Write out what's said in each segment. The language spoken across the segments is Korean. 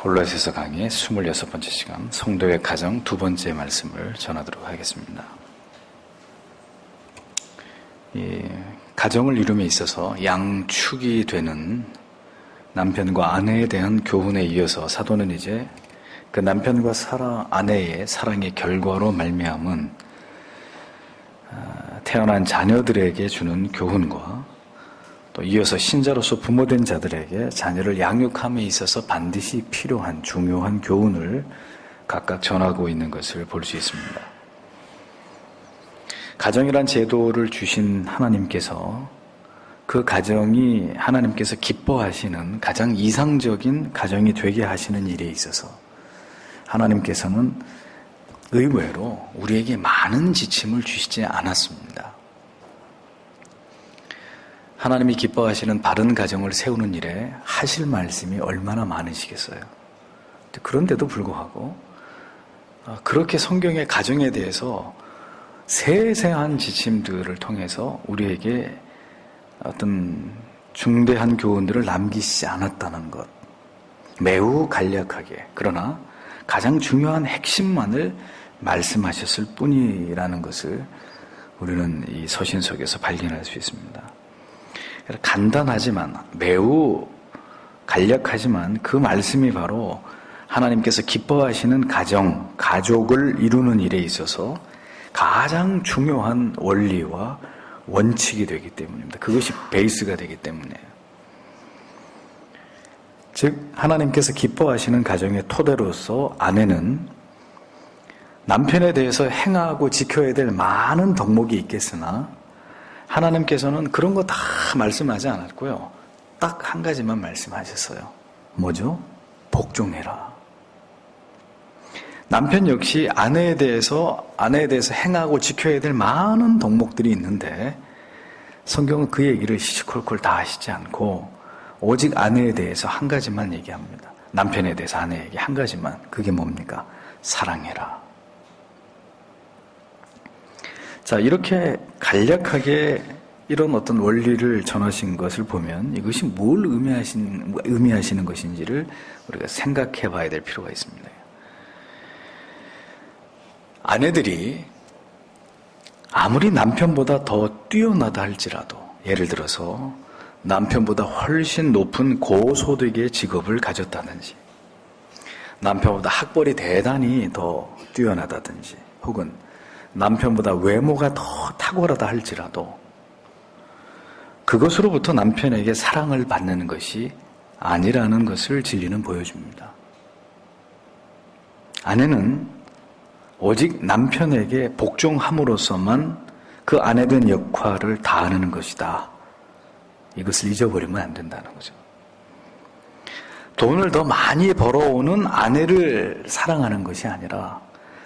골로새서 강의 26번째 시간 성도의 가정 두 번째 말씀을 전하도록 하겠습니다. 이 가정을 이룸에 있어서 양축이 되는 남편과 아내에 대한 교훈에 이어서 사도는 이제 그 남편과 아내의 사랑의 결과로 말미암은 태어난 자녀들에게 주는 교훈과 또 이어서 신자로서 부모된 자들에게 자녀를 양육함에 있어서 반드시 필요한 중요한 교훈을 각각 전하고 있는 것을 볼 수 있습니다. 가정이란 제도를 주신 하나님께서 그 가정이 하나님께서 기뻐하시는 가장 이상적인 가정이 되게 하시는 일에 있어서 하나님께서는 의외로 우리에게 많은 지침을 주시지 않았습니다. 하나님이 기뻐하시는 바른 가정을 세우는 일에 하실 말씀이 얼마나 많으시겠어요. 그런데도 불구하고 그렇게 성경의 가정에 대해서 세세한 지침들을 통해서 우리에게 어떤 중대한 교훈들을 남기시지 않았다는 것, 매우 간략하게 그러나 가장 중요한 핵심만을 말씀하셨을 뿐이라는 것을 우리는 이 서신 속에서 발견할 수 있습니다. 간단하지만 매우 간략하지만 그 말씀이 바로 하나님께서 기뻐하시는 가족을 이루는 일에 있어서 가장 중요한 원리와 원칙이 되기 때문입니다. 그것이 베이스가 되기 때문이에요. 즉 하나님께서 기뻐하시는 가정의 토대로서 아내는 남편에 대해서 행하고 지켜야 될 많은 덕목이 있겠으나 하나님께서는 그런 거 다 말씀하지 않았고요. 딱 한 가지만 말씀하셨어요. 뭐죠? 복종해라. 남편 역시 아내에 대해서 행하고 지켜야 될 많은 덕목들이 있는데 성경은 그 얘기를 시시콜콜 다 하시지 않고 오직 아내에 대해서 한 가지만 얘기합니다. 남편에 대해서 아내에게 한 가지만. 그게 뭡니까? 사랑해라. 자, 이렇게 간략하게 이런 어떤 원리를 전하신 것을 보면 이것이 뭘 의미하시는 것인지를 우리가 생각해 봐야 될 필요가 있습니다. 아내들이 아무리 남편보다 더 뛰어나다 할지라도 예를 들어서 남편보다 훨씬 높은 고소득의 직업을 가졌다든지 남편보다 학벌이 대단히 더 뛰어나다든지 혹은 남편보다 외모가 더 탁월하다 할지라도 그것으로부터 남편에게 사랑을 받는 것이 아니라는 것을 진리는 보여줍니다. 아내는 오직 남편에게 복종함으로써만 그 아내된 역할을 다하는 것이다. 이것을 잊어버리면 안 된다는 거죠. 돈을 더 많이 벌어오는 아내를 사랑하는 것이 아니라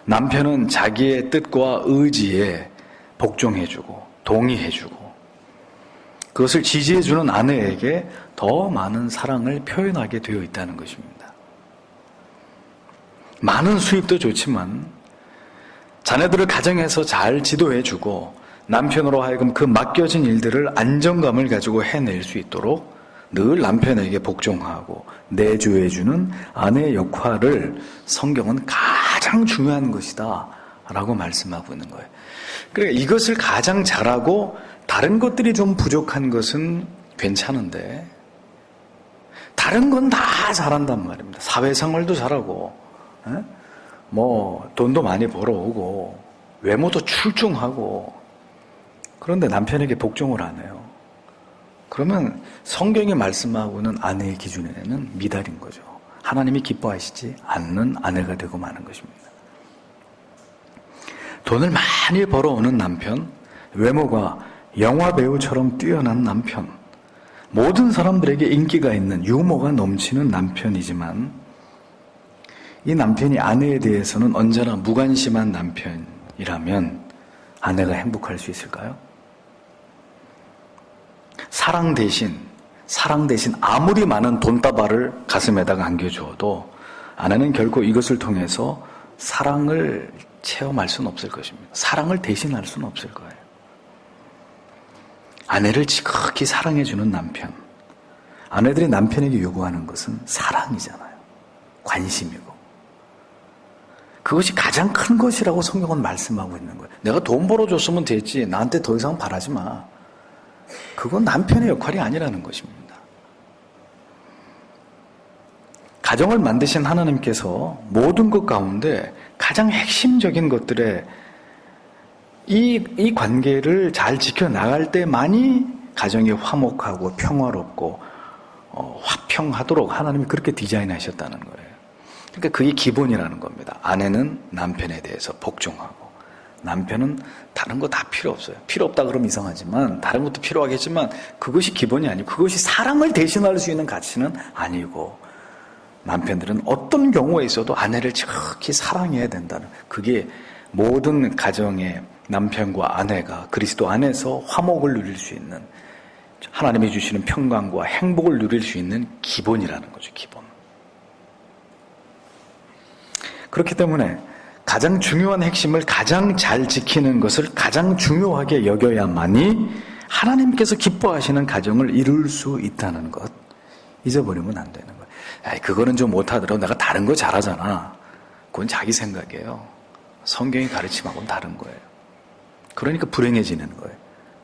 남편은 자기의 뜻과 의지에 복종해주고 동의해주고 그것을 지지해주는 아내에게 더 많은 사랑을 표현하게 되어 있다는 것입니다. 많은 수입도 좋지만 자녀들을 가정에서 잘 지도해주고 남편으로 하여금 그 맡겨진 일들을 안정감을 가지고 해낼 수 있도록 늘 남편에게 복종하고 내조해주는 아내의 역할을 성경은 가장 중요한 것이다 라고 말씀하고 있는 거예요. 그러니까 이것을 가장 잘하고 다른 것들이 좀 부족한 것은 괜찮은데 다른 건 다 잘한단 말입니다. 사회생활도 잘하고 돈도 많이 벌어오고 외모도 출중하고 그런데 남편에게 복종을 안 해요. 그러면 성경이 말씀하고는 아내의 기준에는 미달인 거죠. 하나님이 기뻐하시지 않는 아내가 되고 마는 것입니다. 돈을 많이 벌어오는 남편, 외모가 영화배우처럼 뛰어난 남편, 모든 사람들에게 인기가 있는 유머가 넘치는 남편이지만 이 남편이 아내에 대해서는 언제나 무관심한 남편이라면 아내가 행복할 수 있을까요? 사랑 대신 아무리 많은 돈다발을 가슴에다가 안겨주어도 아내는 결코 이것을 통해서 사랑을 체험할 수는 없을 것입니다. 사랑을 대신할 수는 없을 거예요. 아내를 지극히 사랑해주는 남편. 아내들이 남편에게 요구하는 것은 사랑이잖아요. 관심이고 그것이 가장 큰 것이라고 성경은 말씀하고 있는 거예요. 내가 돈 벌어줬으면 됐지 나한테 더 이상 바라지 마. 그건 남편의 역할이 아니라는 것입니다. 가정을 만드신 하나님께서 모든 것 가운데 가장 핵심적인 것들에 이 관계를 잘 지켜나갈 때만이 가정이 화목하고 평화롭고 화평하도록 하나님이 그렇게 디자인하셨다는 거예요. 그러니까 그게 기본이라는 겁니다. 아내는 남편에 대해서 복종하고 남편은 다른 거 다 필요 없어요. 필요 없다 그러면 이상하지만 다른 것도 필요하겠지만 그것이 기본이 아니고 그것이 사랑을 대신할 수 있는 가치는 아니고 남편들은 어떤 경우에 있어도 아내를 지극히 사랑해야 된다는 그게 모든 가정의 남편과 아내가 그리스도 안에서 화목을 누릴 수 있는 하나님이 주시는 평강과 행복을 누릴 수 있는 기본이라는 거죠. 기본. 그렇기 때문에 가장 중요한 핵심을 가장 잘 지키는 것을 가장 중요하게 여겨야만이 하나님께서 기뻐하시는 가정을 이룰 수 있다는 것 잊어버리면 안 되는 거예요. 에이, 그거는 좀 못하더라도 내가 다른 거 잘하잖아. 그건 자기 생각이에요. 성경이 가르침하고는 다른 거예요. 그러니까 불행해지는 거예요.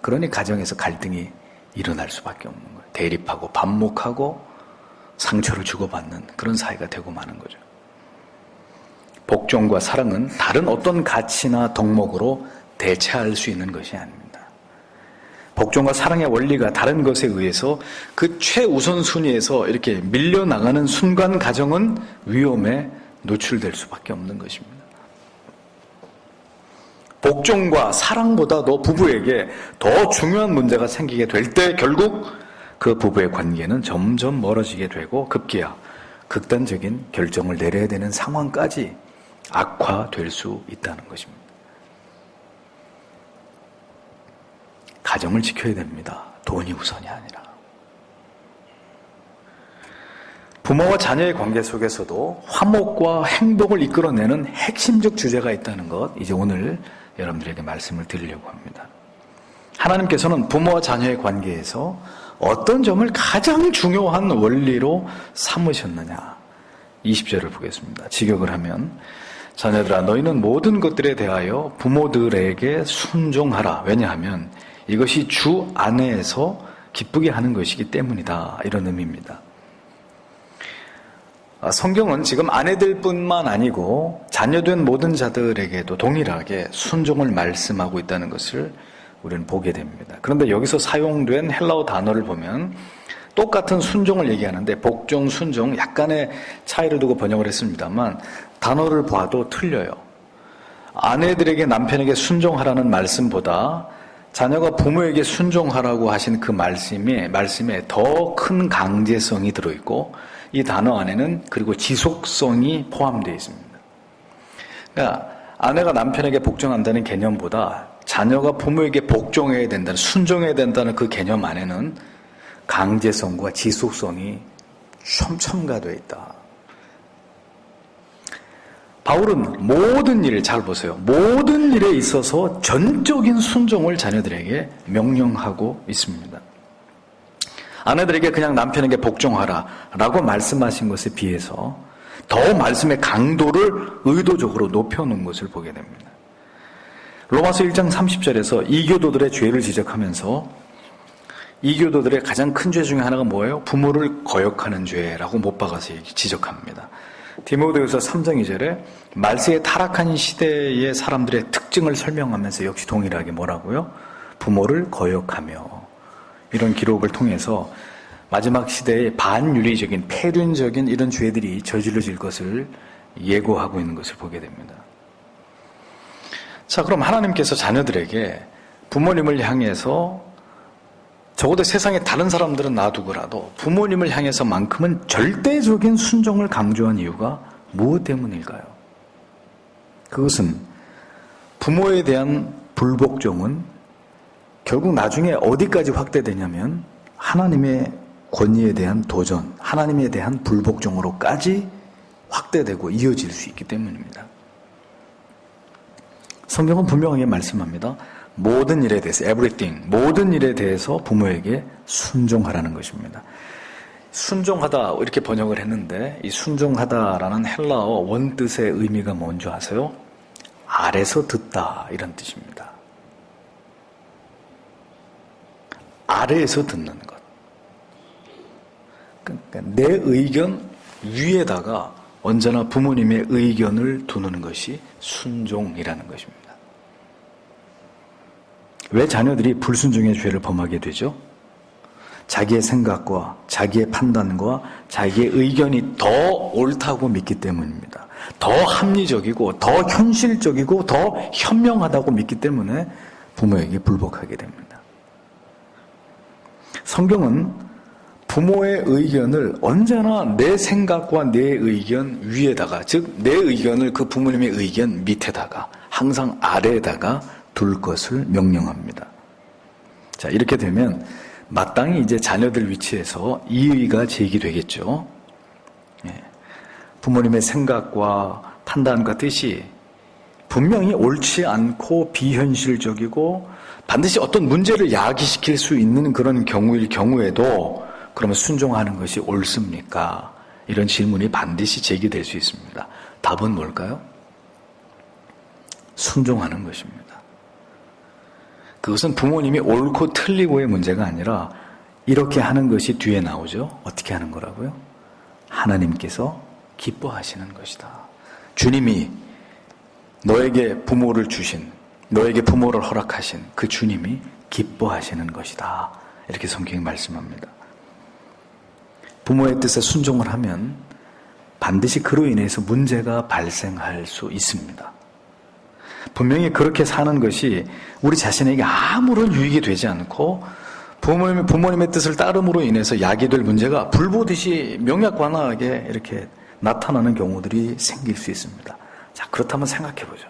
그러니 가정에서 갈등이 일어날 수밖에 없는 거예요. 대립하고 반목하고 상처를 주고받는 그런 사이가 되고 마는 거죠. 복종과 사랑은 다른 어떤 가치나 덕목으로 대체할 수 있는 것이 아닙니다. 복종과 사랑의 원리가 다른 것에 의해서 그 최우선 순위에서 이렇게 밀려나가는 순간 가정은 위험에 노출될 수밖에 없는 것입니다. 복종과 사랑보다도 부부에게 더 중요한 문제가 생기게 될 때 결국 그 부부의 관계는 점점 멀어지게 되고 급기야 극단적인 결정을 내려야 되는 상황까지 악화될 수 있다는 것입니다. 가정을 지켜야 됩니다. 돈이 우선이 아니라. 부모와 자녀의 관계 속에서도 화목과 행복을 이끌어내는 핵심적 주제가 있다는 것, 이제 오늘 여러분들에게 말씀을 드리려고 합니다. 하나님께서는 부모와 자녀의 관계에서 어떤 점을 가장 중요한 원리로 삼으셨느냐. 20절을 보겠습니다. 직역을 하면 자녀들아 너희는 모든 것들에 대하여 부모들에게 순종하라. 왜냐하면 이것이 주 안에서 기쁘게 하는 것이기 때문이다. 이런 의미입니다. 성경은 지금 아내들뿐만 아니고 자녀된 모든 자들에게도 동일하게 순종을 말씀하고 있다는 것을 우리는 보게 됩니다. 그런데 여기서 사용된 헬라어 단어를 보면 똑같은 순종을 얘기하는데 복종, 순종 약간의 차이를 두고 번역을 했습니다만 단어를 봐도 틀려요. 아내들에게 남편에게 순종하라는 말씀보다 자녀가 부모에게 순종하라고 하신 그 말씀에 더 큰 강제성이 들어있고 이 단어 안에는 그리고 지속성이 포함되어 있습니다. 그러니까 아내가 남편에게 복종한다는 개념보다 자녀가 부모에게 복종해야 된다는, 순종해야 된다는 그 개념 안에는 강제성과 지속성이 첨가되어 있다. 바울은 모든 일을 잘 보세요. 모든 일에 있어서 전적인 순종을 자녀들에게 명령하고 있습니다. 아내들에게 그냥 남편에게 복종하라 라고 말씀하신 것에 비해서 더 말씀의 강도를 의도적으로 높여놓은 것을 보게 됩니다. 로마서 1장 30절에서 이교도들의 죄를 지적하면서 이교도들의 가장 큰 죄 중에 하나가 뭐예요? 부모를 거역하는 죄라고 못 박아서 지적합니다. 디모데후서 3장 2절에 말세에 타락한 시대의 사람들의 특징을 설명하면서 역시 동일하게 뭐라고요? 부모를 거역하며 이런 기록을 통해서 마지막 시대의 반윤리적인 폐륜적인 이런 죄들이 저질러질 것을 예고하고 있는 것을 보게 됩니다. 자, 그럼 하나님께서 자녀들에게 부모님을 향해서 적어도 세상에 다른 사람들은 놔두고라도 부모님을 향해서만큼은 절대적인 순종을 강조한 이유가 무엇 때문일까요? 그것은 부모에 대한 불복종은 결국 나중에 어디까지 확대되냐면 하나님의 권위에 대한 도전, 하나님에 대한 불복종으로까지 확대되고 이어질 수 있기 때문입니다. 성경은 분명하게 말씀합니다. 모든 일에 대해서, everything, 모든 일에 대해서 부모에게 순종하라는 것입니다. 순종하다 이렇게 번역을 했는데 이 순종하다라는 헬라어 원뜻의 의미가 뭔지 아세요? 아래서 듣다 이런 뜻입니다. 아래에서 듣는 것. 그러니까 내 의견 위에다가 언제나 부모님의 의견을 두는 것이 순종이라는 것입니다. 왜 자녀들이 불순종의 죄를 범하게 되죠? 자기의 생각과 자기의 판단과 자기의 의견이 더 옳다고 믿기 때문입니다. 더 합리적이고 더 현실적이고 더 현명하다고 믿기 때문에 부모에게 불복하게 됩니다. 성경은 부모의 의견을 언제나 내 생각과 내 의견 위에다가, 즉 내 의견을 그 부모님의 의견 밑에다가, 항상 아래에다가 둘 것을 명령합니다. 자, 이렇게 되면 마땅히 이제 자녀들 위치에서 이의가 제기되겠죠. 부모님의 생각과 판단과 뜻이 분명히 옳지 않고 비현실적이고 반드시 어떤 문제를 야기시킬 수 있는 그런 경우일 경우에도 그러면 순종하는 것이 옳습니까? 이런 질문이 반드시 제기될 수 있습니다. 답은 뭘까요? 순종하는 것입니다. 그것은 부모님이 옳고 틀리고의 문제가 아니라 이렇게 하는 것이 뒤에 나오죠. 어떻게 하는 거라고요? 하나님께서 기뻐하시는 것이다. 주님이 너에게 부모를 주신, 너에게 부모를 허락하신 그 주님이 기뻐하시는 것이다. 이렇게 성경이 말씀합니다. 부모의 뜻에 순종을 하면 반드시 그로 인해서 문제가 발생할 수 있습니다. 분명히 그렇게 사는 것이 우리 자신에게 아무런 유익이 되지 않고 부모님의 뜻을 따름으로 인해서 야기될 문제가 불보듯이 명약관하게 이렇게 나타나는 경우들이 생길 수 있습니다. 자, 그렇다면 생각해보죠.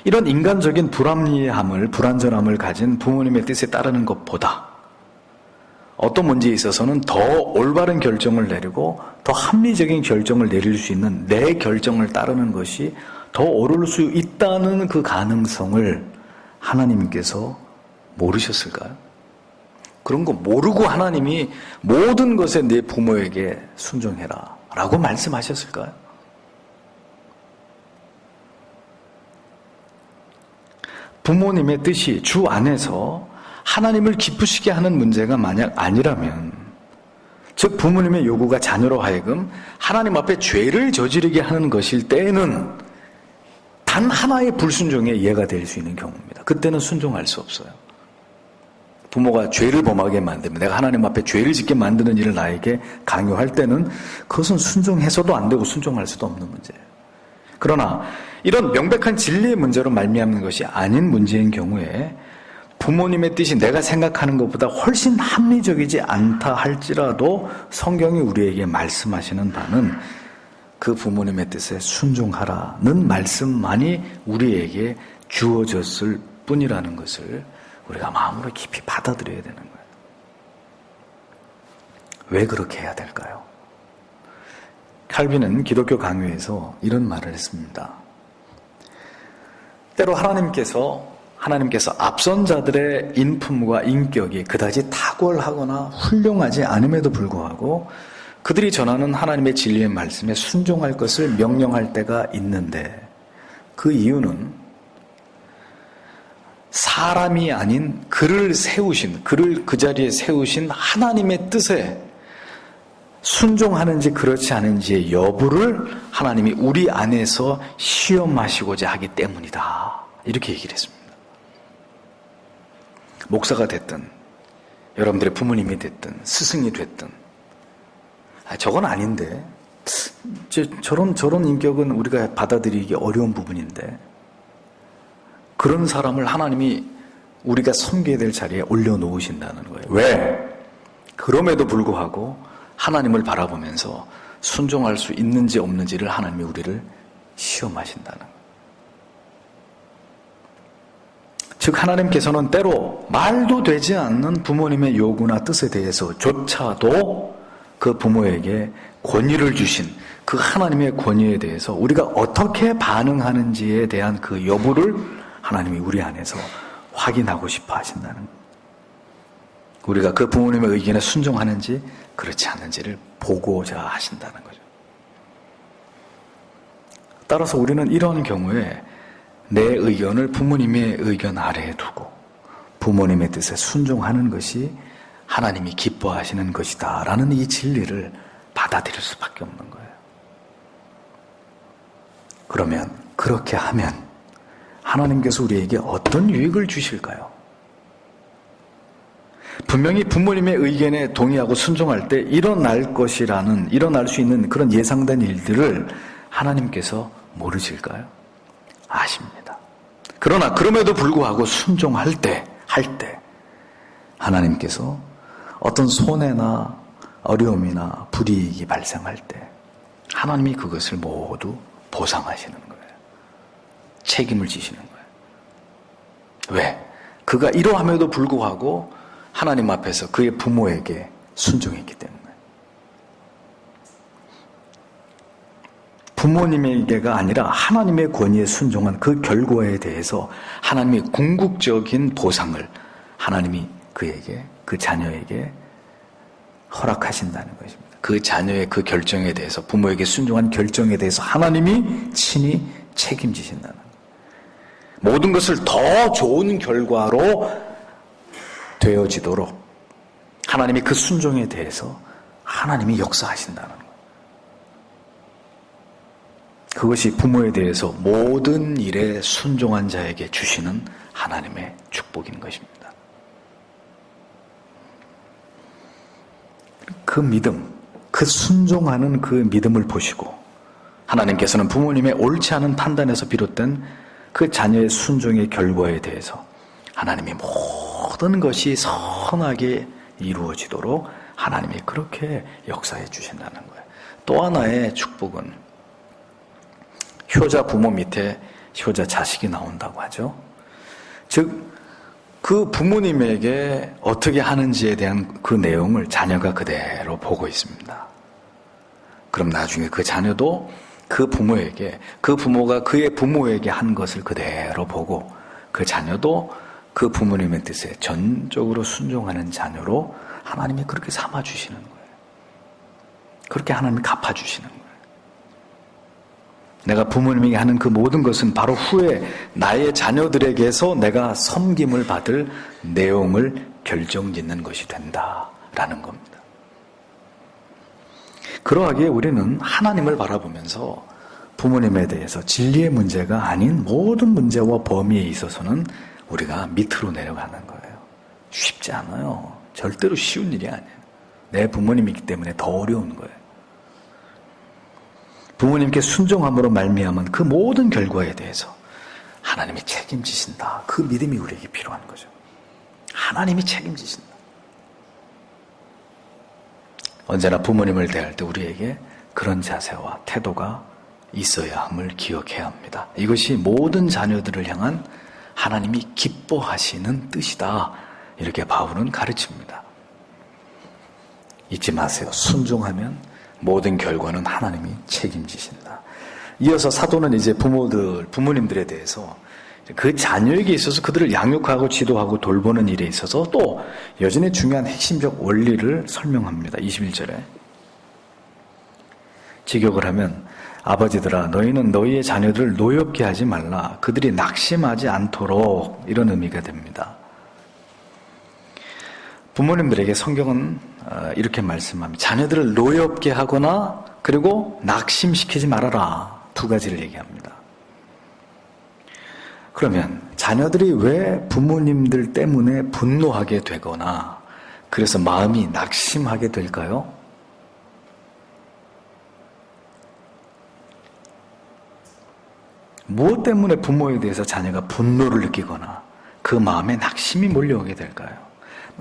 이런 인간적인 불안전함을 가진 부모님의 뜻에 따르는 것보다 어떤 문제에 있어서는 더 올바른 결정을 내리고 더 합리적인 결정을 내릴 수 있는 내 결정을 따르는 것이 더 옳을 수 있다는 그 가능성을 하나님께서 모르셨을까요? 그런 거 모르고 하나님이 모든 것에 내 부모에게 순종해라 라고 말씀하셨을까요? 부모님의 뜻이 주 안에서 하나님을 기쁘시게 하는 문제가 만약 아니라면, 즉 부모님의 요구가 자녀로 하여금 하나님 앞에 죄를 저지르게 하는 것일 때에는 단 하나의 불순종에 예가 될 수 있는 경우입니다. 그때는 순종할 수 없어요. 부모가 죄를 범하게 만들면, 내가 하나님 앞에 죄를 짓게 만드는 일을 나에게 강요할 때는 그것은 순종해서도 안 되고 순종할 수도 없는 문제예요. 그러나 이런 명백한 진리의 문제로 말미암는 것이 아닌 문제인 경우에 부모님의 뜻이 내가 생각하는 것보다 훨씬 합리적이지 않다 할지라도 성경이 우리에게 말씀하시는 바는 그 부모님의 뜻에 순종하라는 말씀만이 우리에게 주어졌을 뿐이라는 것을 우리가 마음으로 깊이 받아들여야 되는 거예요. 왜 그렇게 해야 될까요? 칼빈은 기독교 강요에서 이런 말을 했습니다. 때로 하나님께서 앞선 자들의 인품과 인격이 그다지 탁월하거나 훌륭하지 않음에도 불구하고 그들이 전하는 하나님의 진리의 말씀에 순종할 것을 명령할 때가 있는데, 그 이유는 사람이 아닌 그를 그 자리에 세우신 하나님의 뜻에 순종하는지 그렇지 않은지의 여부를 하나님이 우리 안에서 시험하시고자 하기 때문이다. 이렇게 얘기를 했습니다. 목사가 됐든 여러분들의 부모님이 됐든 스승이 됐든 저건 아닌데, 저런 인격은 우리가 받아들이기 어려운 부분인데, 그런 사람을 하나님이 우리가 섬겨야 될 자리에 올려놓으신다는 거예요. 왜? 그럼에도 불구하고 하나님을 바라보면서 순종할 수 있는지 없는지를 하나님이 우리를 시험하신다는 거예요. 즉 하나님께서는 때로 말도 되지 않는 부모님의 요구나 뜻에 대해서조차도 그 부모에게 권위를 주신 그 하나님의 권위에 대해서 우리가 어떻게 반응하는지에 대한 그 여부를 하나님이 우리 안에서 확인하고 싶어 하신다는 거예요. 우리가 그 부모님의 의견에 순종하는지 그렇지 않은지를 보고자 하신다는 거죠. 따라서 우리는 이런 경우에 내 의견을 부모님의 의견 아래에 두고 부모님의 뜻에 순종하는 것이 하나님이 기뻐하시는 것이다 라는 이 진리를 받아들일 수밖에 없는 거예요. 그러면 그렇게 하면 하나님께서 우리에게 어떤 유익을 주실까요? 분명히 부모님의 의견에 동의하고 순종할 때 일어날 수 있는 그런 예상된 일들을 하나님께서 모르실까요? 아십니다. 그러나 그럼에도 불구하고 순종할 때, 하나님께서 어떤 손해나 어려움이나 불이익이 발생할 때 하나님이 그것을 모두 보상하시는 거예요. 책임을 지시는 거예요. 왜? 그가 이러함에도 불구하고 하나님 앞에서 그의 부모에게 순종했기 때문에. 부모님에게가 아니라 하나님의 권위에 순종한 그 결과에 대해서 하나님의 궁극적인 보상을 하나님이 그 자녀에게 허락하신다는 것입니다. 그 자녀의 그 결정에 대해서, 부모에게 순종한 결정에 대해서 하나님이 친히 책임지신다는 거예요. 모든 것을 더 좋은 결과로 되어지도록 하나님이 그 순종에 대해서 하나님이 역사하신다는 거예요. 그것이 부모에 대해서 모든 일에 순종한 자에게 주시는 하나님의 축복인 것입니다. 그 믿음, 그 순종하는 그 믿음을 보시고 하나님께서는 부모님의 옳지 않은 판단에서 비롯된 그 자녀의 순종의 결과에 대해서 하나님이 모든 것이 선하게 이루어지도록 하나님이 그렇게 역사해 주신다는 거예요. 또 하나의 축복은 효자 부모 밑에 효자 자식이 나온다고 하죠. 즉, 그 부모님에게 어떻게 하는지에 대한 그 내용을 자녀가 그대로 보고 있습니다. 그럼 나중에 그 자녀도 그 부모에게, 그 부모가 그의 부모에게 한 것을 그대로 보고 그 자녀도 그 부모님의 뜻에 전적으로 순종하는 자녀로 하나님이 그렇게 삼아주시는 거예요. 그렇게 하나님이 갚아주시는 거예요. 내가 부모님에게 하는 그 모든 것은 바로 후에 나의 자녀들에게서 내가 섬김을 받을 내용을 결정짓는 것이 된다라는 겁니다. 그러하기에 우리는 하나님을 바라보면서 부모님에 대해서 진리의 문제가 아닌 모든 문제와 범위에 있어서는 우리가 밑으로 내려가는 거예요. 쉽지 않아요. 절대로 쉬운 일이 아니에요. 내 부모님이기 때문에 더 어려운 거예요. 부모님께 순종함으로 말미암은 그 모든 결과에 대해서 하나님이 책임지신다. 그 믿음이 우리에게 필요한 거죠. 하나님이 책임지신다. 언제나 부모님을 대할 때 우리에게 그런 자세와 태도가 있어야 함을 기억해야 합니다. 이것이 모든 자녀들을 향한 하나님이 기뻐하시는 뜻이다. 이렇게 바울은 가르칩니다. 잊지 마세요. 순종하면 모든 결과는 하나님이 책임지신다. 이어서 사도는 이제 부모님들에 대해서 그 자녀에게 있어서 그들을 양육하고 지도하고 돌보는 일에 있어서 또 여전히 중요한 핵심적 원리를 설명합니다. 21절에 직역을 하면 아버지들아 너희는 너희의 자녀들을 노엽게 하지 말라. 그들이 낙심하지 않도록 이런 의미가 됩니다. 부모님들에게 성경은 이렇게 말씀합니다. 자녀들을 노엽게 하거나 그리고 낙심시키지 말아라. 두 가지를 얘기합니다. 그러면 자녀들이 왜 부모님들 때문에 분노하게 되거나 그래서 마음이 낙심하게 될까요? 무엇 때문에 부모에 대해서 자녀가 분노를 느끼거나 그 마음에 낙심이 몰려오게 될까요?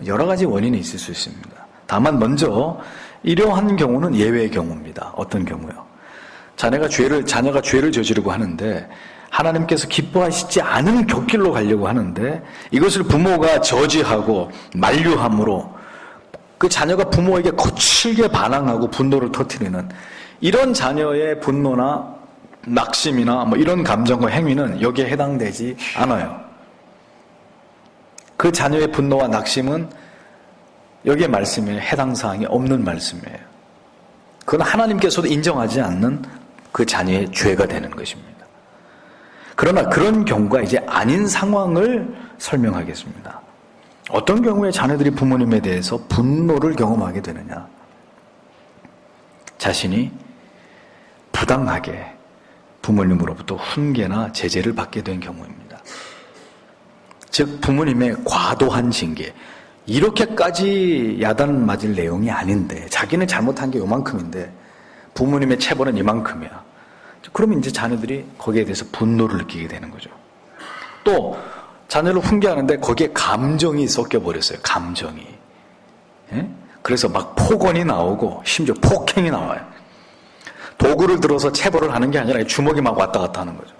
여러 가지 원인이 있을 수 있습니다. 다만 먼저 이러한 경우는 예외의 경우입니다. 어떤 경우요? 자녀가 죄를 저지르고 하는데 하나님께서 기뻐하시지 않은 곁길로 가려고 하는데 이것을 부모가 저지하고 만류함으로 그 자녀가 부모에게 거칠게 반항하고 분노를 터뜨리는 이런 자녀의 분노나 낙심이나 이런 감정과 행위는 여기에 해당되지 않아요. 그 자녀의 분노와 낙심은 여기에 말씀에 해당 사항이 없는 말씀이에요. 그건 하나님께서도 인정하지 않는 그 자녀의 죄가 되는 것입니다. 그러나 그런 경우가 이제 아닌 상황을 설명하겠습니다. 어떤 경우에 자녀들이 부모님에 대해서 분노를 경험하게 되느냐? 자신이 부당하게 부모님으로부터 훈계나 제재를 받게 된 경우입니다. 즉 부모님의 과도한 징계, 이렇게까지 야단 맞을 내용이 아닌데 자기는 잘못한 게 요만큼인데 부모님의 체벌은 이만큼이야. 그러면 이제 자녀들이 거기에 대해서 분노를 느끼게 되는 거죠. 또 자녀를 훈계하는데 거기에 감정이 섞여버렸어요. 감정이. 예? 그래서 막 폭언이 나오고 심지어 폭행이 나와요. 도구를 들어서 체벌을 하는 게 아니라 주먹이 막 왔다 갔다 하는 거죠.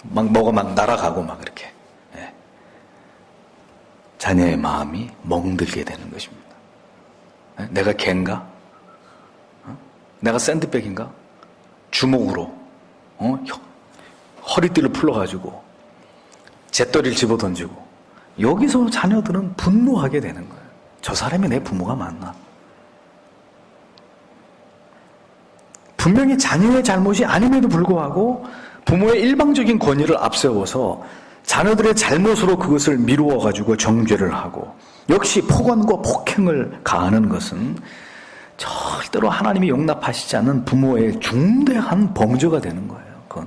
막 뭐가 막 날아가고 막 이렇게. 예. 자녀의 마음이 멍들게 되는 것입니다. 예? 내가 갠가? 내가 샌드백인가? 주먹으로 허리띠를 풀러가지고 잿더리를 집어던지고 여기서 자녀들은 분노하게 되는 거예요. 저 사람이 내 부모가 맞나? 분명히 자녀의 잘못이 아님에도 불구하고 부모의 일방적인 권위를 앞세워서 자녀들의 잘못으로 그것을 미루어가지고 정죄를 하고 역시 폭언과 폭행을 가하는 것은 절대로 하나님이 용납하시지 않는 부모의 중대한 범죄가 되는 거예요. 그건.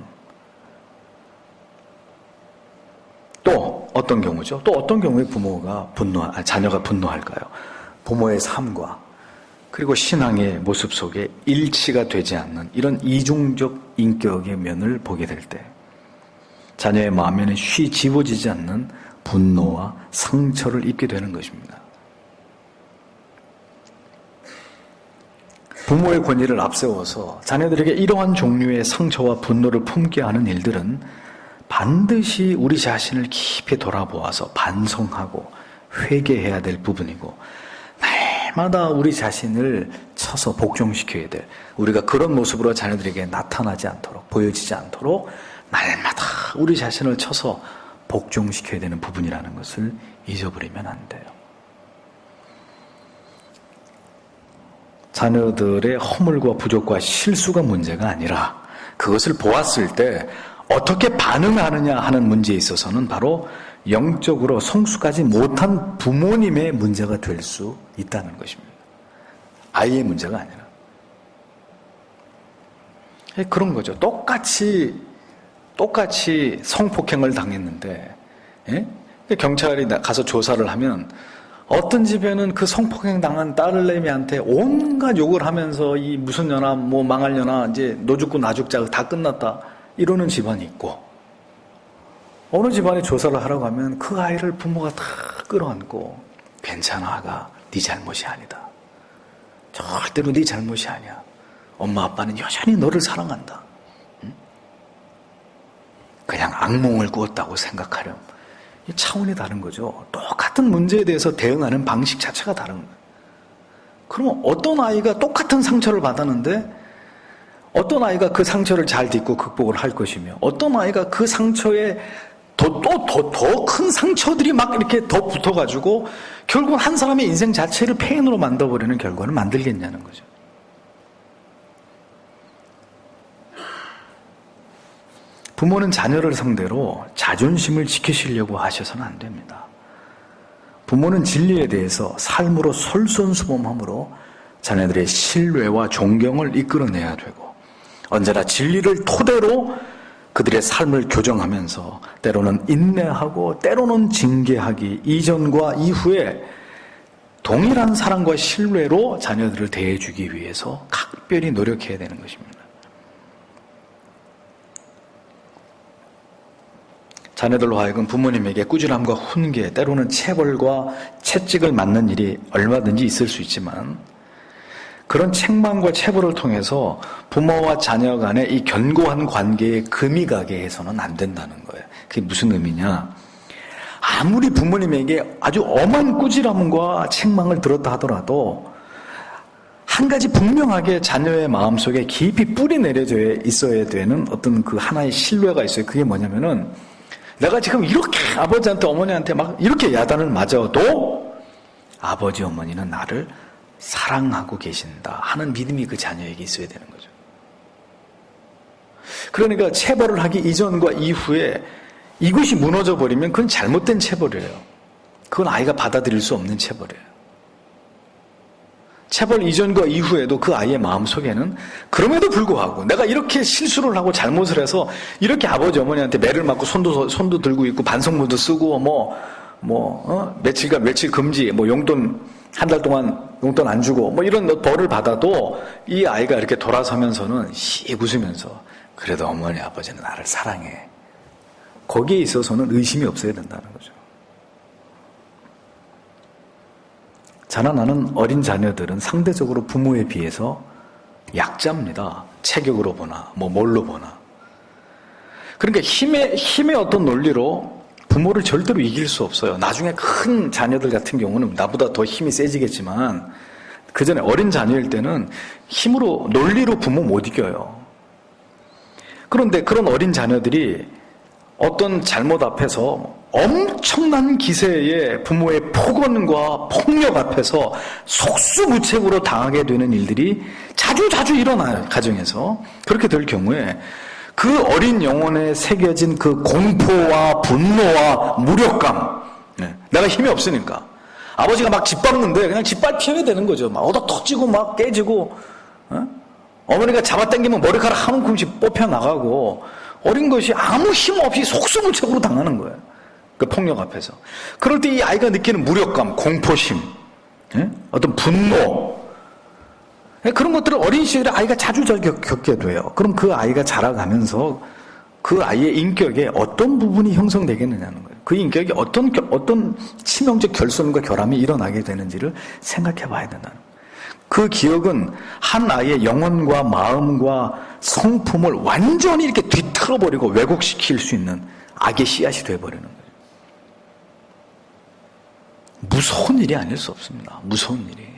또 어떤 경우죠? 또 어떤 경우에 자녀가 분노할까요? 부모의 삶과 그리고 신앙의 모습 속에 일치가 되지 않는 이런 이중적 인격의 면을 보게 될 때 자녀의 마음에는 쉬 지워지지 않는 분노와 상처를 입게 되는 것입니다. 부모의 권위를 앞세워서 자녀들에게 이러한 종류의 상처와 분노를 품게 하는 일들은 반드시 우리 자신을 깊이 돌아보아서 반성하고 회개해야 될 부분이고 날마다 우리 자신을 쳐서 복종시켜야 될, 우리가 그런 모습으로 자녀들에게 나타나지 않도록, 보여지지 않도록 날마다 우리 자신을 쳐서 복종시켜야 되는 부분이라는 것을 잊어버리면 안 돼요. 자녀들의 허물과 부족과 실수가 문제가 아니라 그것을 보았을 때 어떻게 반응하느냐 하는 문제에 있어서는 바로 영적으로 성숙하지 못한 부모님의 문제가 될 수 있다는 것입니다. 아이의 문제가 아니라. 그런 거죠. 똑같이 성폭행을 당했는데 경찰이 가서 조사를 하면 어떤 집에는 그 성폭행 당한 딸내미한테 온갖 욕을 하면서 이 무슨 년아 뭐 망할 년아 이제 너 죽고 나 죽자 다 끝났다 이러는 집안이 있고, 어느 집안에 조사를 하라고 하면 그 아이를 부모가 다 끌어안고 괜찮아 아가, 네 잘못이 아니다. 절대로 네 잘못이 아니야. 엄마 아빠는 여전히 너를 사랑한다. 응? 그냥 악몽을 꾸었다고 생각하렴. 이 차원이 다른 거죠. 똑같은 문제에 대해서 대응하는 방식 자체가 다른 거예요. 그러면 어떤 아이가 똑같은 상처를 받았는데 어떤 아이가 그 상처를 잘 딛고 극복을 할 것이며 어떤 아이가 그 상처에 더 큰 상처들이 막 이렇게 더 붙어가지고 결국 한 사람의 인생 자체를 폐인으로 만들어버리는 결과를 만들겠냐는 거죠. 부모는 자녀를 상대로 자존심을 지키시려고 하셔서는 안 됩니다. 부모는 진리에 대해서 삶으로 솔선수범함으로 자녀들의 신뢰와 존경을 이끌어내야 되고 언제나 진리를 토대로 그들의 삶을 교정하면서 때로는 인내하고 때로는 징계하기 이전과 이후에 동일한 사랑과 신뢰로 자녀들을 대해주기 위해서 각별히 노력해야 되는 것입니다. 자녀들로 하여금 부모님에게 꾸준함과 훈계, 때로는 체벌과 채찍을 맞는 일이 얼마든지 있을 수 있지만 그런 책망과 체벌을 통해서 부모와 자녀 간의 이 견고한 관계에 금이 가게 해서는 안 된다는 거예요. 그게 무슨 의미냐? 아무리 부모님에게 아주 엄한 꾸지람과 책망을 들었다 하더라도 한 가지 분명하게 자녀의 마음속에 깊이 뿌리 내려져 있어야 되는 어떤 그 하나의 신뢰가 있어요. 그게 뭐냐면은 내가 지금 이렇게 아버지한테 어머니한테 막 이렇게 야단을 맞아도 아버지 어머니는 나를 사랑하고 계신다 하는 믿음이 그 자녀에게 있어야 되는 거죠. 그러니까 체벌을 하기 이전과 이후에 이것이 무너져 버리면 그건 잘못된 체벌이에요. 그건 아이가 받아들일 수 없는 체벌이에요. 체벌 이전과 이후에도 그 아이의 마음속에는 그럼에도 불구하고 내가 이렇게 실수를 하고 잘못을 해서 이렇게 아버지 어머니한테 매를 맞고 손도 들고 있고 반성문도 쓰고 며칠 금지 용돈 한 달 동안 용돈 안 주고 이런 벌을 받아도 이 아이가 이렇게 돌아서면서는 씩 웃으면서 그래도 어머니 아버지는 나를 사랑해. 거기에 있어서는 의심이 없어야 된다는 거죠. 자라나는 어린 자녀들은 상대적으로 부모에 비해서 약자입니다. 체격으로 보나 뭘로 보나. 그러니까 힘의 어떤 논리로 부모를 절대로 이길 수 없어요. 나중에 큰 자녀들 같은 경우는 나보다 더 힘이 세지겠지만 그 전에 어린 자녀일 때는 힘으로 논리로 부모 못 이겨요. 그런데 그런 어린 자녀들이 어떤 잘못 앞에서 엄청난 기세의 부모의 폭언과 폭력 앞에서 속수무책으로 당하게 되는 일들이 자주 일어나요. 가정에서. 그렇게 될 경우에 그 어린 영혼에 새겨진 그 공포와 분노와 무력감, 내가 힘이 없으니까 아버지가 막 짓밟는데 그냥 짓밟혀야 되는 거죠. 막 얻어 터지고 막 깨지고, 어머니가 잡아당기면 머리카락 한 움큼씩 뽑혀 나가고 어린 것이 아무 힘 없이 속수무책으로 당하는 거예요. 그 폭력 앞에서. 그럴 때 이 아이가 느끼는 무력감, 공포심, 어떤 분노, 그런 것들을 어린 시절에 아이가 자주 겪게 돼요. 그럼 그 아이가 자라가면서 그 아이의 인격에 어떤 부분이 형성되겠느냐는 거예요. 그 인격에 어떤 치명적 결손과 결함이 일어나게 되는지를 생각해 봐야 된다는 거예요. 그 기억은 한 아이의 영혼과 마음과 성품을 완전히 이렇게 뒤틀어버리고 왜곡시킬 수 있는 악의 씨앗이 되어버리는 거예요. 무서운 일이 아닐 수 없습니다. 무서운 일이.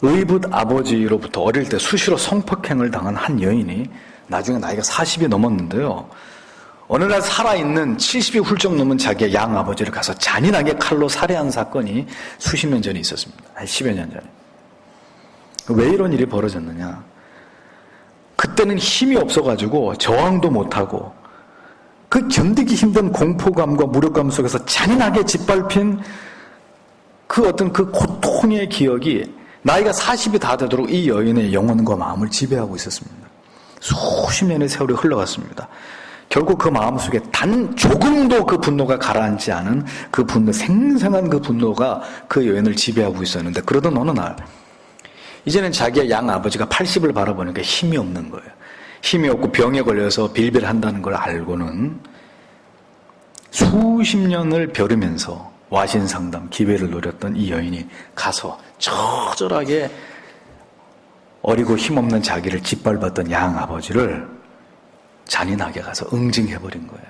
의붓 아버지로부터 어릴 때 수시로 성폭행을 당한 한 여인이 나중에 나이가 40이 넘었는데요. 어느 날 살아있는 70이 훌쩍 넘은 자기의 양아버지를 가서 잔인하게 칼로 살해한 사건이 수십 년 전에 있었습니다. 한 10여 년 전에. 왜 이런 일이 벌어졌느냐. 그때는 힘이 없어가지고 저항도 못하고 그 견디기 힘든 공포감과 무력감 속에서 잔인하게 짓밟힌 그 어떤 그 고통의 기억이 나이가 40이 다 되도록 이 여인의 영혼과 마음을 지배하고 있었습니다. 수십 년의 세월이 흘러갔습니다. 결국 그 마음속에 단 조금도 그 분노가 가라앉지 않은 그 분노, 생생한 그 분노가 그 여인을 지배하고 있었는데 그러던 어느 날 이제는 자기의 양아버지가 80을 바라보니까 힘이 없는 거예요. 힘이 없고 병에 걸려서 빌빌한다는 걸 알고는 수십 년을 벼르면서 와신상담, 기회를 노렸던 이 여인이 가서 처절하게 어리고 힘없는 자기를 짓밟았던 양아버지를 잔인하게 가서 응징해버린 거예요.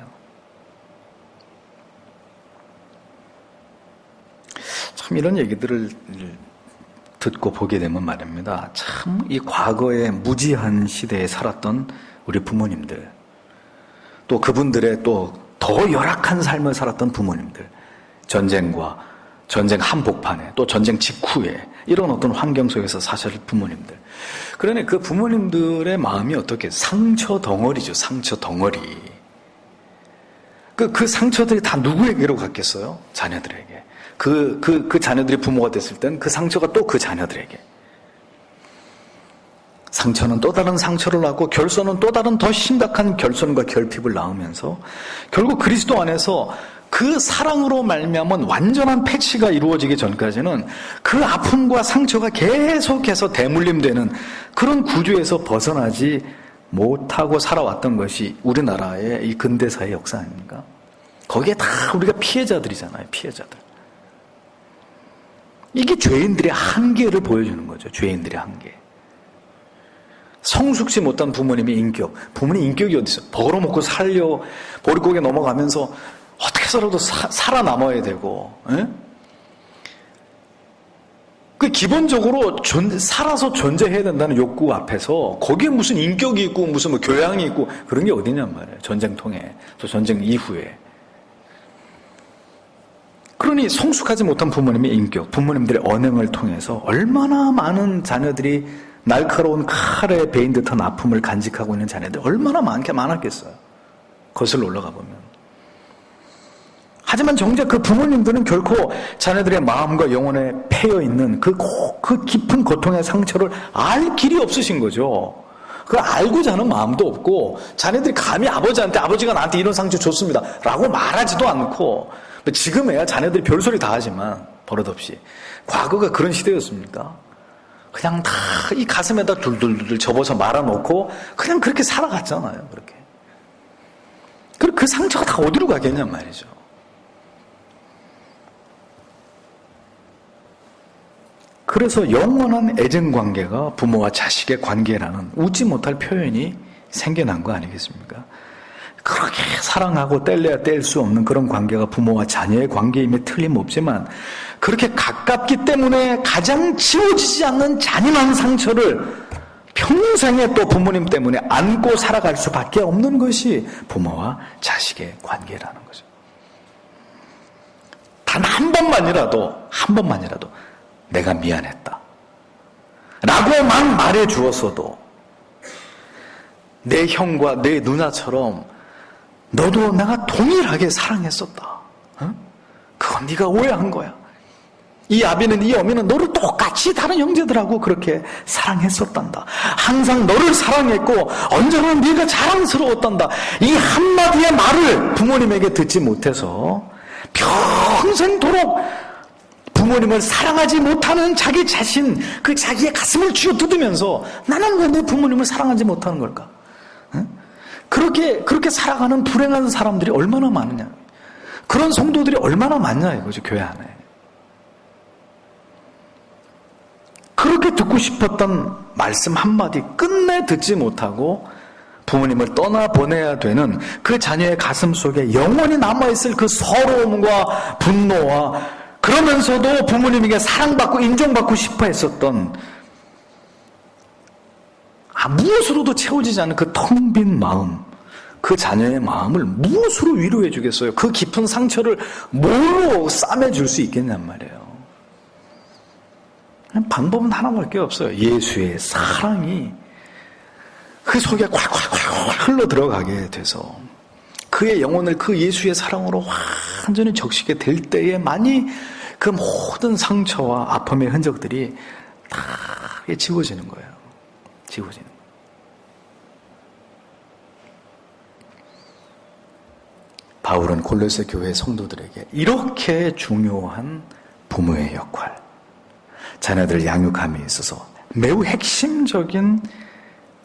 참 이런 얘기들을 듣고 보게 되면 말입니다. 참 이 과거의 무지한 시대에 살았던 우리 부모님들, 또 그분들의 또 더 열악한 삶을 살았던 부모님들, 전쟁 한복판에 또 전쟁 직후에 이런 어떤 환경 속에서 사실 부모님들. 그러니 그 부모님들의 마음이 어떻게 상처 덩어리죠. 상처 덩어리. 그 상처들이 다 누구에게로 갔겠어요? 자녀들에게. 그 자녀들이 부모가 됐을 땐 그 상처가 또 그 자녀들에게. 상처는 또 다른 상처를 낳고 결손은 또 다른 더 심각한 결손과 결핍을 낳으면서 결국 그리스도 안에서 그 사랑으로 말미암은 완전한 패치가 이루어지기 전까지는 그 아픔과 상처가 계속해서 대물림되는 그런 구조에서 벗어나지 못하고 살아왔던 것이 우리나라의 이 근대사의 역사 아닙니까? 거기에 다 우리가 피해자들이잖아요. 피해자들. 이게 죄인들의 한계를 보여주는 거죠. 죄인들의 한계. 성숙지 못한 부모님의 인격. 부모님 인격이 어디 있어? 벌어먹고 살려 보릿고개 넘어가면서 어떻게 해서라도 살아남아야 되고, 그 기본적으로 살아서 존재해야 된다는 욕구 앞에서 거기에 무슨 인격이 있고 무슨 교양이 있고 그런 게 어디냔 말이에요. 전쟁통에 또 전쟁 이후에. 그러니 성숙하지 못한 부모님의 인격, 부모님들의 언행을 통해서 얼마나 많은 자녀들이 날카로운 칼에 베인 듯한 아픔을 간직하고 있는 자녀들 얼마나 많았겠어요. 거슬러 올라가 보면. 하지만 정작 그 부모님들은 결코 자녀들의 마음과 영혼에 패여 있는 그 깊은 고통의 상처를 알 길이 없으신 거죠. 그걸 알고자 하는 마음도 없고, 자녀들이 감히 아버지한테 아버지가 나한테 이런 상처 줬습니다 라고 말하지도 않고, 지금에야 자녀들이 별소리 다 하지만 버릇없이 과거가 그런 시대였습니까? 그냥 다 이 가슴에다 둘둘둘 접어서 말아놓고 그냥 그렇게 살아갔잖아요. 그렇게. 그리고 그 상처가 다 어디로 가겠냔 말이죠. 그래서 영원한 애정관계가 부모와 자식의 관계라는 웃지 못할 표현이 생겨난 거 아니겠습니까? 그렇게 사랑하고 뗄래야 뗄 수 없는 그런 관계가 부모와 자녀의 관계임에 틀림없지만, 그렇게 가깝기 때문에 가장 지워지지 않는 잔인한 상처를 평생에 또 부모님 때문에 안고 살아갈 수밖에 없는 것이 부모와 자식의 관계라는 거죠. 단 한 번만이라도 내가 미안했다 라고만 말해 주었어도, 내 형과 내 누나처럼 너도 내가 동일하게 사랑했었다. 그건 네가 오해한 거야. 이 아비는, 이 어미는 너를 똑같이 다른 형제들하고 그렇게 사랑했었단다. 항상 너를 사랑했고 언제나 네가 자랑스러웠단다. 이 한마디의 말을 부모님에게 듣지 못해서 평생도록 부모님을 사랑하지 못하는 자기 자신, 그 자기의 가슴을 쥐어뜯으면서 나는 왜 내 부모님을 사랑하지 못하는 걸까? 그렇게 살아가는 불행한 사람들이 얼마나 많으냐. 그런 성도들이 얼마나 많냐 이거죠, 교회 안에. 그렇게 듣고 싶었던 말씀 한마디 끝내 듣지 못하고 부모님을 떠나보내야 되는 그 자녀의 가슴 속에 영원히 남아있을 그 서러움과 분노와, 그러면서도 부모님에게 사랑받고 인정받고 싶어 했었던 무엇으로도 채워지지 않는 그 텅 빈 마음, 그 자녀의 마음을 무엇으로 위로해 주겠어요? 그 깊은 상처를 뭘로 싸매줄 수 있겠냔 말이에요. 방법은 하나밖에 없어요. 예수의 사랑이 그 속에 콸콸콸 흘러 들어가게 돼서 그의 영혼을 그 예수의 사랑으로 완전히 적시게 될 때에만이 그 모든 상처와 아픔의 흔적들이 다 지워지는 거예요. 지워지는 거예요. 바울은 골로새 교회 성도들에게 이렇게 중요한 부모의 역할, 자녀들을 양육함에 있어서 매우 핵심적인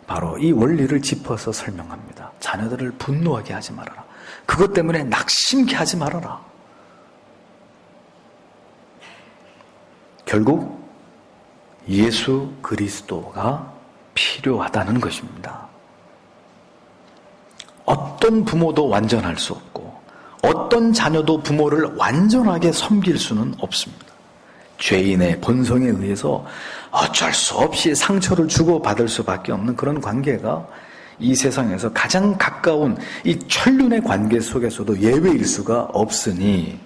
바로 이 원리를 짚어서 설명합니다. 자녀들을 분노하게 하지 말아라. 그것 때문에 낙심케 하지 말아라. 결국 예수 그리스도가 필요하다는 것입니다. 어떤 부모도 완전할 수 없고 어떤 자녀도 부모를 완전하게 섬길 수는 없습니다. 죄인의 본성에 의해서 어쩔 수 없이 상처를 주고받을 수밖에 없는 그런 관계가 이 세상에서 가장 가까운 이 천륜의 관계 속에서도 예외일 수가 없으니,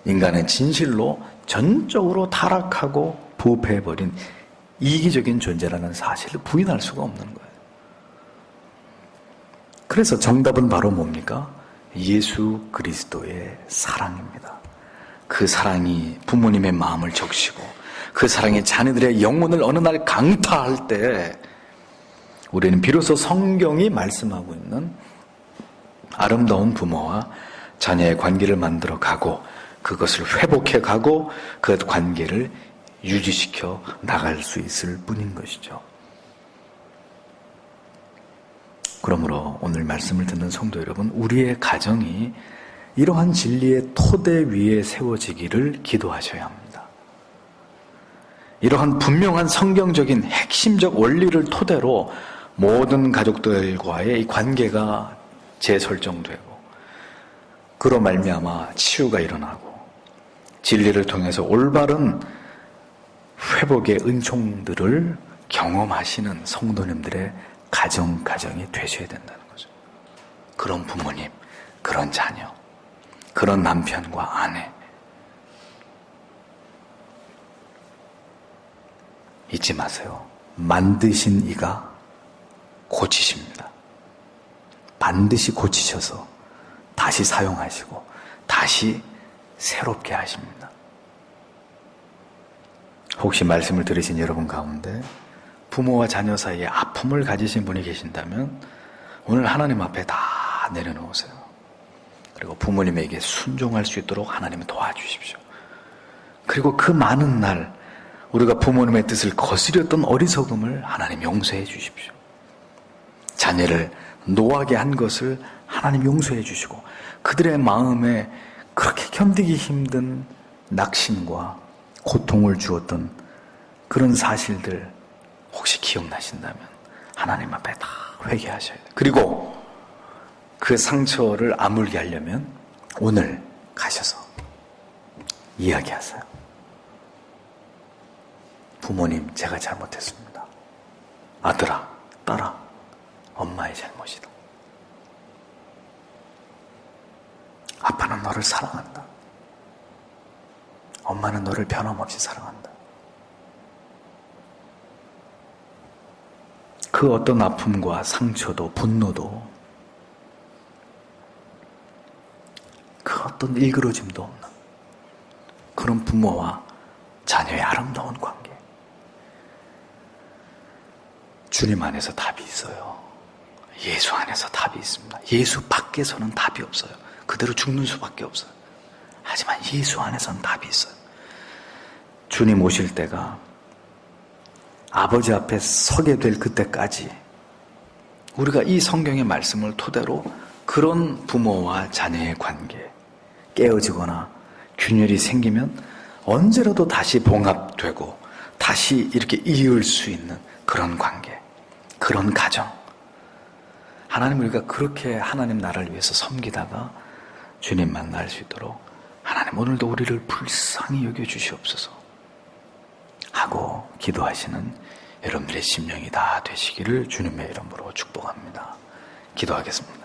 인간은 진실로 전적으로 타락하고 부패해버린 이기적인 존재라는 사실을 부인할 수가 없는 거예요. 그래서 정답은 바로 뭡니까? 예수 그리스도의 사랑입니다. 그 사랑이 부모님의 마음을 적시고 그 사랑이 자녀들의 영혼을 어느 날 강타할 때 우리는 비로소 성경이 말씀하고 있는 아름다운 부모와 자녀의 관계를 만들어 가고 그것을 회복해 가고 그 관계를 유지시켜 나갈 수 있을 뿐인 것이죠. 그러므로 오늘 말씀을 듣는 성도 여러분, 우리의 가정이 이러한 진리의 토대 위에 세워지기를 기도하셔야 합니다. 이러한 분명한 성경적인 핵심적 원리를 토대로 모든 가족들과의 이 관계가 재설정되고 그로 말미암아 치유가 일어나고 진리를 통해서 올바른 회복의 은총들을 경험하시는 성도님들의 가정이 되셔야 된다는 거죠. 그런 부모님, 그런 자녀, 그런 남편과 아내, 잊지 마세요. 만드신 이가 고치십니다. 반드시 고치셔서 다시 사용하시고 다시 새롭게 하십니다. 혹시 말씀을 들으신 여러분 가운데 부모와 자녀 사이에 아픔을 가지신 분이 계신다면 오늘 하나님 앞에 다 내려놓으세요. 그리고 부모님에게 순종할 수 있도록 하나님을 도와주십시오. 그리고 그 많은 날 우리가 부모님의 뜻을 거스렸던 어리석음을 하나님 용서해 주십시오. 자녀를 노하게 한 것을 하나님 용서해 주시고 그들의 마음에 그렇게 견디기 힘든 낙심과 고통을 주었던 그런 사실들 혹시 기억나신다면 하나님 앞에 다 회개하셔야 돼요. 그리고 그 상처를 아물게 하려면 오늘 가셔서 이야기하세요. 부모님, 제가 잘못했습니다. 아들아, 딸아, 엄마의 잘못이다. 아빠는 너를 사랑한다. 엄마는 너를 변함없이 사랑한다. 그 어떤 아픔과 상처도 분노도 그 어떤 일그러짐도 없는 그런 부모와 자녀의 아름다운 관계. 주님 안에서 답이 있어요. 예수 안에서 답이 있습니다. 예수 밖에서는 답이 없어요. 그대로 죽는 수밖에 없어요. 하지만 예수 안에서는 답이 있어요. 주님 오실 때가 아버지 앞에 서게 될 그때까지 우리가 이 성경의 말씀을 토대로 그런 부모와 자녀의 관계 깨어지거나 균열이 생기면 언제라도 다시 봉합되고 다시 이렇게 이을 수 있는 그런 관계, 그런 가정. 하나님 우리가 그렇게 하나님 나라를 위해서 섬기다가 주님 만날 수 있도록 하나님 오늘도 우리를 불쌍히 여겨주시옵소서 하고 기도하시는 여러분들의 심령이 다 되시기를 주님의 이름으로 축복합니다. 기도하겠습니다.